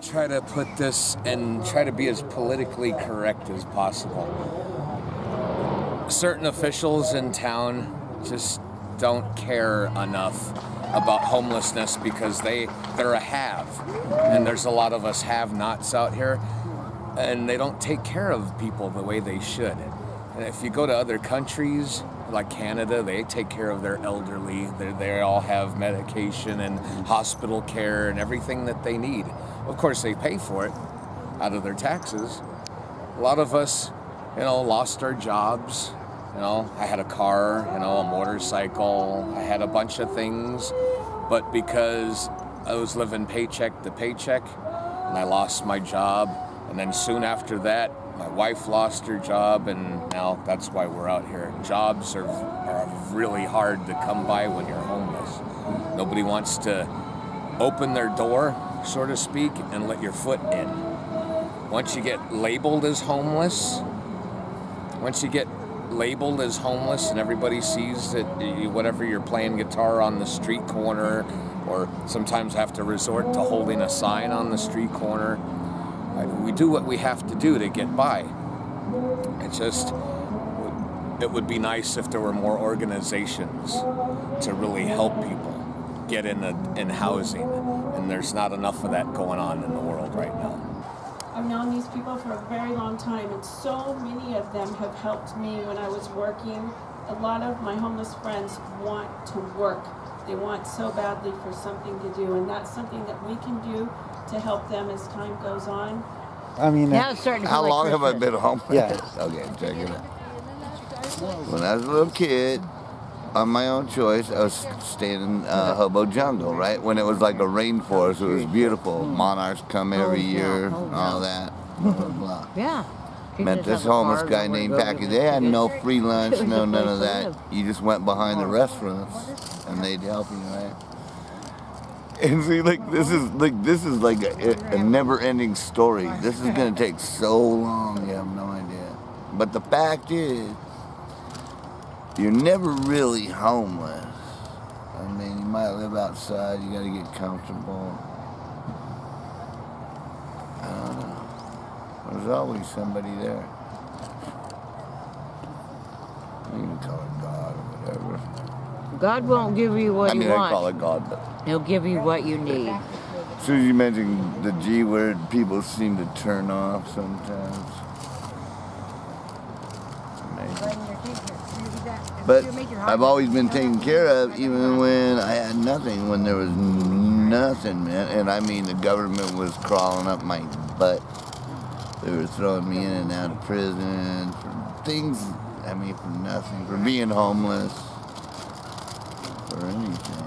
try to put this and try to be as politically correct as possible. Certain officials in town just don't care enough about homelessness because they're a have, and there's a lot of us have-nots out here, and they don't take care of people the way they should. And if you go to other countries like Canada, they take care of their elderly. They all have medication and hospital care and everything that they need. Of course, they pay for it out of their taxes. A lot of us, lost our jobs. I had a car, a motorcycle. I had a bunch of things, but because I was living paycheck to paycheck, and I lost my job, and then soon after that, my wife lost her job, and now that's why we're out here. Jobs are really hard to come by when you're homeless. Nobody wants to open their door, so to speak, and let your foot in. Once you get labeled as homeless, and everybody sees that whatever you're playing guitar on the street corner, or sometimes have to resort to holding a sign on the street corner. We do what we have to do to get by. It would be nice if there were more organizations to really help people get in housing, and there's not enough of that going on in the world right now. I've known these people for a very long time, and so many of them have helped me when I was working. A lot of my homeless friends want to work. They want so badly for something to do, and that's something that we can do to help them as time goes on. I mean, now it's starting to how feel long like have I Christmas. been homeless? Yeah. Okay, check it out. When I was a little kid, on my own choice, I was staying in Hobo Jungle, right? When it was like a rainforest, it was beautiful. Monarchs come every year, and all that. Blah, blah, blah. Yeah. Met this homeless guy named Packy. They had no free lunch, no none of that. You just went behind the restaurants, and they'd help you, right? And see, this is like a never-ending story. This is gonna take so long, you have no idea. But the fact is, you're never really homeless. I mean, you might live outside. You gotta get comfortable. I don't know. There's always somebody there. You can call it God or whatever. God won't give you what you want. I call it God, but He'll give you what you need. as soon as you mention the G word, people seem to turn off sometimes. Amazing. But I've always been taken care of, even when I had nothing, when there was nothing, man. And I mean, the government was crawling up my butt. They were throwing me in and out of prison for things, for nothing, for being homeless, for anything.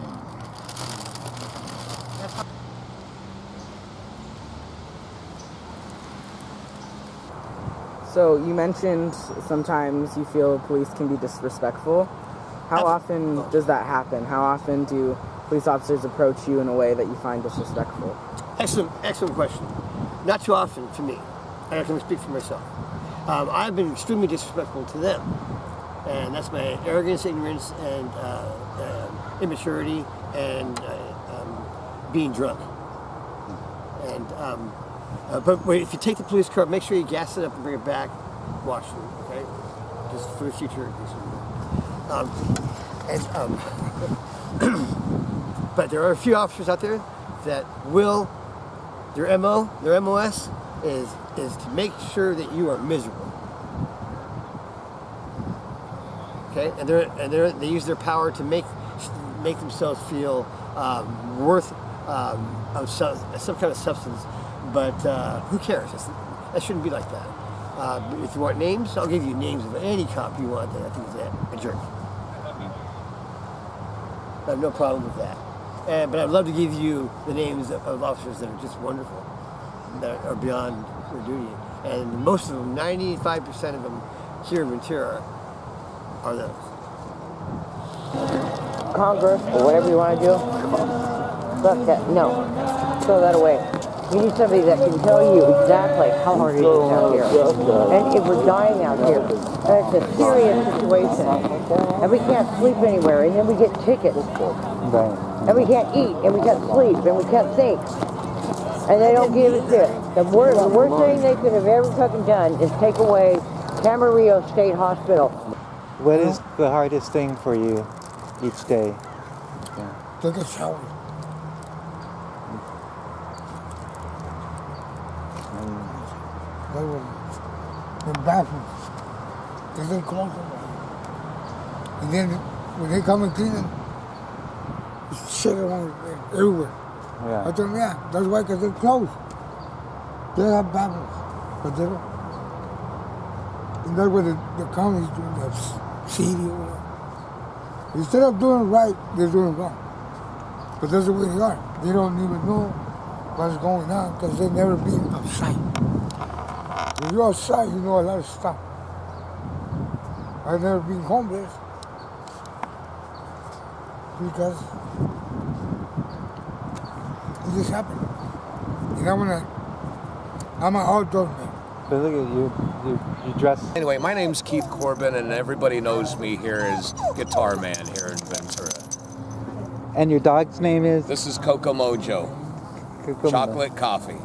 So you mentioned sometimes you feel police can be disrespectful. How often does that happen? How often do police officers approach you in a way that you find disrespectful? Excellent question. Not too often for me. I can speak for myself. I've been extremely disrespectful to them. And that's my arrogance, ignorance, and immaturity, and being drunk. And but wait, if you take the police car, make sure you gas it up and bring it back, wash it, okay? Just for the future. But there are a few officers out there that will, their MOS is to make sure that you are miserable. Okay, and they use their power to make themselves feel worth of some kind of substance. But who cares? That shouldn't be like that. If you want names, I'll give you names of any cop you want that I think is a jerk. I have no problem with that. But I'd love to give you the names of officers that are just wonderful, that are beyond their duty. And most of them, 95% of them here in Ventura, are those. Congress, or whatever you want to do. Fuck that. No. Throw that away. You need somebody that can tell you exactly how hard it is out here. And if we're dying out here, and it's a serious situation. And we can't sleep anywhere, and then we get tickets. And we can't eat, and we can't sleep, and we can't think. And they don't give a shit. The worst thing they could have ever fucking done is take away Camarillo State Hospital. What is the hardest thing for you each day? Take a shower. The bathrooms. They didn't close them. And then when they come and clean them, it's shit around everywhere. Yeah. I told them, yeah, that's why, because they're closed. They have bathrooms, but they don't. And that's what the county's doing, that city or whatever. Instead of doing right, they're doing wrong. But that's the way they are. They don't even know what's going on because they've never been outside. When you're outside, you know a lot of stuff. I've never been homeless because it just happened. And I'm an outdoor man. But look at you, you dress. Anyway, my name's Keith Corbin, and everybody knows me here as Guitar Man here in Ventura. And your dog's name is? This is Coco Mojo. Kokomo. Chocolate coffee.